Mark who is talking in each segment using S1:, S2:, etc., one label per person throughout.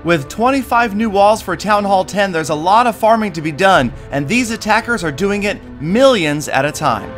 S1: With 25 new walls for Town Hall 10, there's a lot of farming to be done, and these attackers are doing it millions at a time.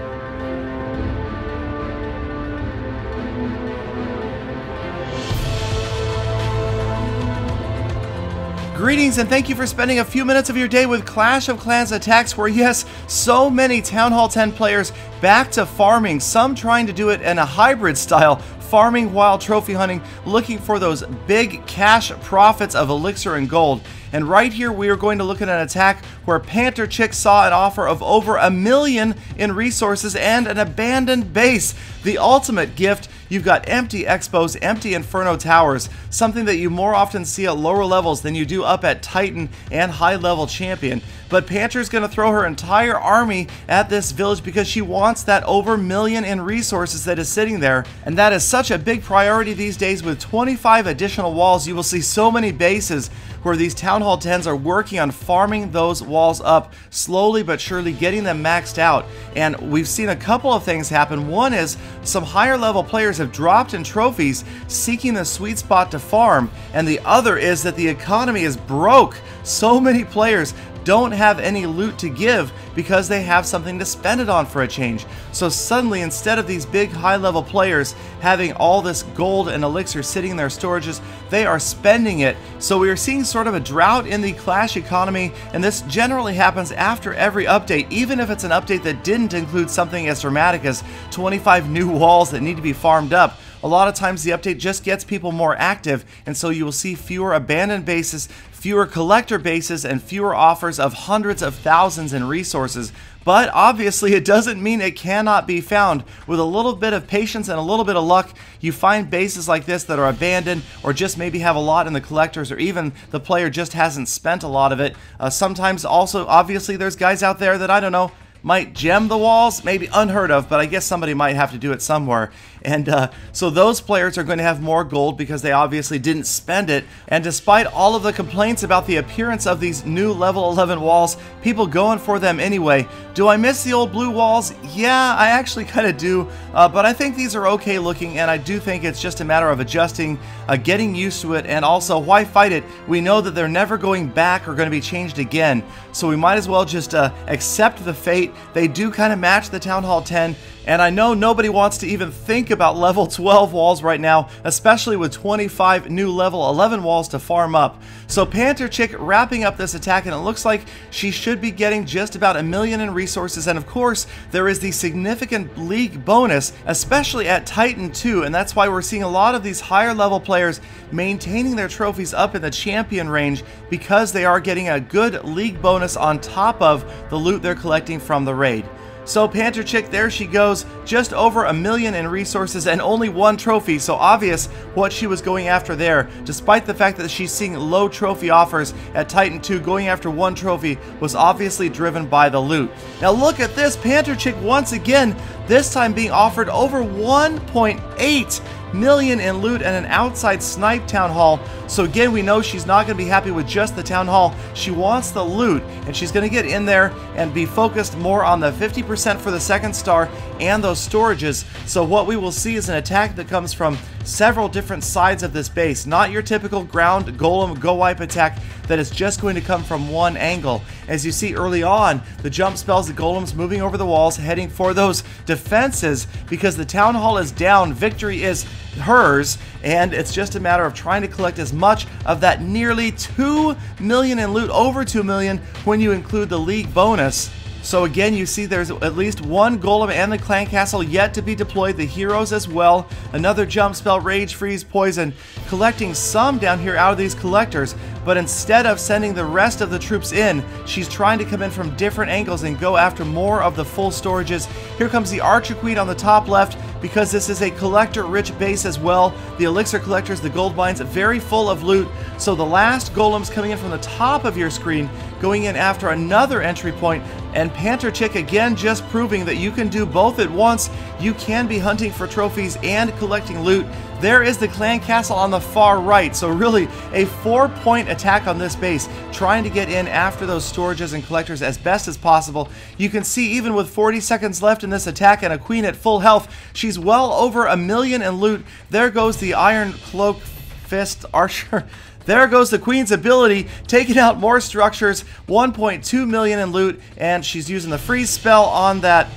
S1: Greetings and thank you for spending a few minutes of your day with Clash of Clans attacks, where yes, so many Town Hall 10 players back to farming, some trying to do it in a hybrid style, farming while trophy hunting, looking for those big cash profits of elixir and gold. And right here we are going to look at an attack where Panther Chick saw an offer of over $1 million in resources and an abandoned base. The ultimate gift. You've got empty expos, empty inferno towers, something that you more often see at lower levels than you do up at Titan and high level champion. But Panther's going to throw her entire army at this village because she wants that over $1 million in resources that is sitting there. And that is such a big priority these days. With 25 additional walls, you will see so many bases where these Town Hall 10s are working on farming those walls up, slowly but surely getting them maxed out. And we've seen a couple of things happen. One is some higher level players have dropped in trophies seeking the sweet spot to farm, and the other is that the economy is broke. So many players don't have any loot to give because they have something to spend it on for a change. So suddenly, instead of these big high-level players having all this gold and elixir sitting in their storages, they are spending it. So we are seeing sort of a drought in the Clash economy, and this generally happens after every update, even if it's an update that didn't include something as dramatic as 25 new walls that need to be farmed up. A lot of times the update just gets people more active, and so you will see fewer abandoned bases, fewer collector bases, and fewer offers of hundreds of thousands in resources. But obviously it doesn't mean it cannot be found. With a little bit of patience and a little bit of luck, you find bases like this that are abandoned, or just maybe have a lot in the collectors, or even the player just hasn't spent a lot of it. Sometimes also, obviously, there's guys out there that, I don't know, might gem the walls, maybe unheard of, but I guess somebody might have to do it somewhere. And so those players are going to have more gold because they obviously didn't spend it. And despite all of the complaints about the appearance of these new level 11 walls, people going for them anyway. Do I miss the old blue walls? Yeah, I actually kind of do, but I think these are okay looking, and I do think it's just a matter of adjusting, getting used to it, and also, why fight it? We know that they're never going back or going to be changed again, so we might as well just accept the fate. They do kind of match the Town Hall 10, and I know nobody wants to even think about level 12 walls right now, especially with 25 new level 11 walls to farm up. So Panther Chick wrapping up this attack, and it looks like she should be getting just about $1 million in resources. And of course, there is the significant league bonus, especially at Titan 2, and that's why we're seeing a lot of these higher level players maintaining their trophies up in the champion range, because they are getting a good league bonus on top of the loot they're collecting from the raid. So Panther Chick, there she goes, just over $1 million in resources and only one trophy, so obvious what she was going after there. Despite the fact that she's seeing low trophy offers at Titan 2, going after one trophy was obviously driven by the loot. Now look at this, Panther Chick once again, this time being offered over $1.8 million in loot and an outside snipe town hall. So again, we know she's not going to be happy with just the town hall. She wants the loot, and she's going to get in there and be focused more on the 50% for the second star and those storages. So what we will see is an attack that comes from several different sides of this base, not your typical ground golem go wipe attack that is just going to come from one angle. As you see early on, the jump spells, the golems moving over the walls, heading for those defenses, because the town hall is down, victory is hers, and it's just a matter of trying to collect as much of that nearly $2 million in loot, over $2 million when you include the league bonus. So again, you see there's at least one golem and the clan castle yet to be deployed, the heroes as well, another jump spell, rage, freeze, poison, collecting some down here out of these collectors, but instead of sending the rest of the troops in, she's trying to come in from different angles and go after more of the full storages. Here comes the Archer Queen on the top left, because this is a collector-rich base as well. The elixir collectors, the gold mines, very full of loot. So the last golems coming in from the top of your screen, going in after another entry point, and Panther Chick again just proving that you can do both at once. You can be hunting for trophies and collecting loot. There is the clan castle on the far right, so really a 4-point attack on this base, trying to get in after those storages and collectors as best as possible. You can see even with 40 seconds left in this attack and a queen at full health, she's well over $1 million in loot. There goes the Iron Cloak Fist Archer. There goes the Queen's ability, taking out more structures, 1.2 million in loot, and she's using the freeze spell on that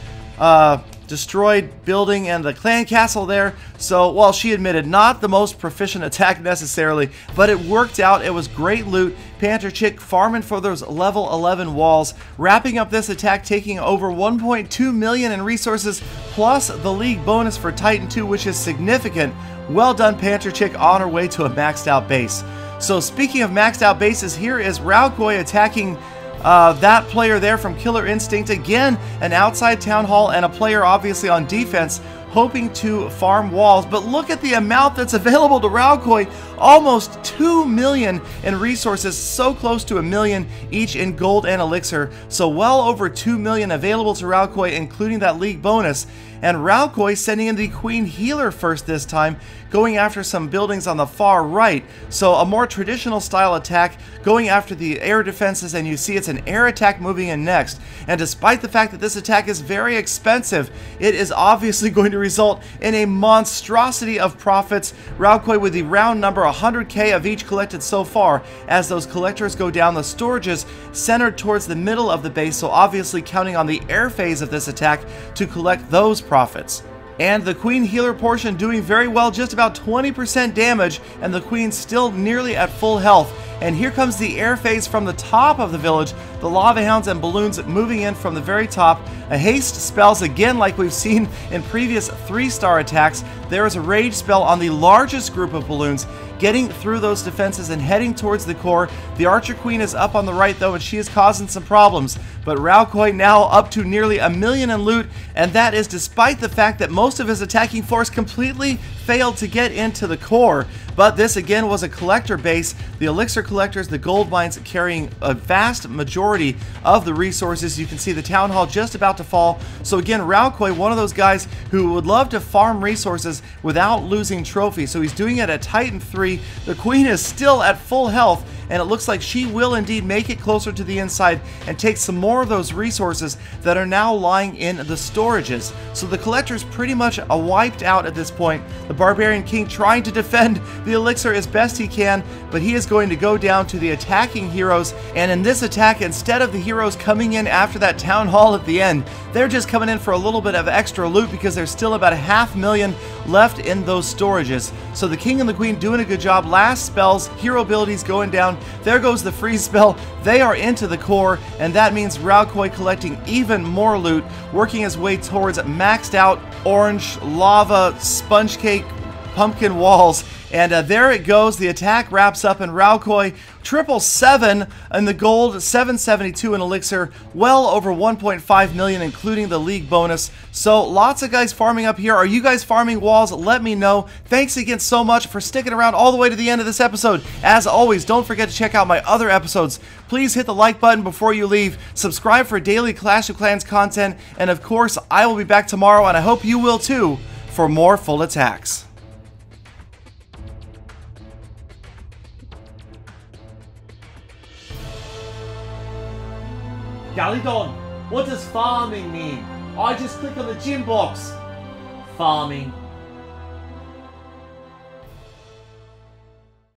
S1: destroyed building and the clan castle there. So, well, she admitted not the most proficient attack necessarily, but it worked out. It was great loot. Panther Chick farming for those level 11 walls, wrapping up this attack, taking over 1.2 million in resources, plus the league bonus for Titan 2, which is significant. Well done, Panther Chick, on her way to a maxed out base. So speaking of maxed out bases, here is Raukoi attacking that player there from Killer Instinct. Again, an outside town hall and a player obviously on defense hoping to farm walls. But look at the amount that's available to Raukoi. Almost 2 million in resources, so close to 1 million each in gold and elixir. So well over 2 million available to Raukoi, including that league bonus. And Raukoi sending in the Queen Healer first this time, going after some buildings on the far right. So a more traditional style attack, going after the air defenses, and you see it's an air attack moving in next. And despite the fact that this attack is very expensive, it is obviously going to result in a monstrosity of profits. Raukoi with the round number 100k of each collected so far, as those collectors go down the storages centered towards the middle of the base, so obviously counting on the air phase of this attack to collect those profits. And the Queen Healer portion doing very well, just about 20% damage, and the Queen still nearly at full health. And here comes the air phase from the top of the village, the Lava Hounds and Balloons moving in from the very top. A haste spells again like we've seen in previous 3-star attacks. There is a rage spell on the largest group of balloons, getting through those defenses and heading towards the core. The Archer Queen is up on the right though, and she is causing some problems. But Raukoi now up to nearly 1 million in loot, and that is despite the fact that most of his attacking force completely failed to get into the core. But this again was a collector base, the elixir collectors, the gold mines carrying a vast majority of the resources. You can see the town hall just about to fall. So again, Raukoi, one of those guys who would love to farm resources without losing trophies. So he's doing it at Titan 3. The Queen is still at full health, and it looks like she will indeed make it closer to the inside and take some more of those resources that are now lying in the storages. So the collector's pretty much wiped out at this point. The Barbarian King trying to defend the elixir as best he can, but he is going to go down to the attacking heroes. And in this attack, instead of the heroes coming in after that town hall at the end, they're just coming in for a little bit of extra loot because there's still about 500,000 left in those storages. So the King and the Queen doing a good job. Last spells, hero abilities going down. There goes the freeze spell. They are into the core, and that means Raukoi collecting even more loot, working his way towards maxed out orange lava sponge cake pumpkin walls. And there it goes. The attack wraps up, and Raukoi 777 in the gold, 772 in elixir, well over 1.5 million, including the league bonus. So lots of guys farming up here. Are you guys farming walls? Let me know. Thanks again so much for sticking around all the way to the end of this episode. As always, don't forget to check out my other episodes. Please hit the like button before you leave. Subscribe for daily Clash of Clans content. And of course, I will be back tomorrow, and I hope you will too, for more full attacks.
S2: Galadon, what does farming mean? I just click on the gym box. Farming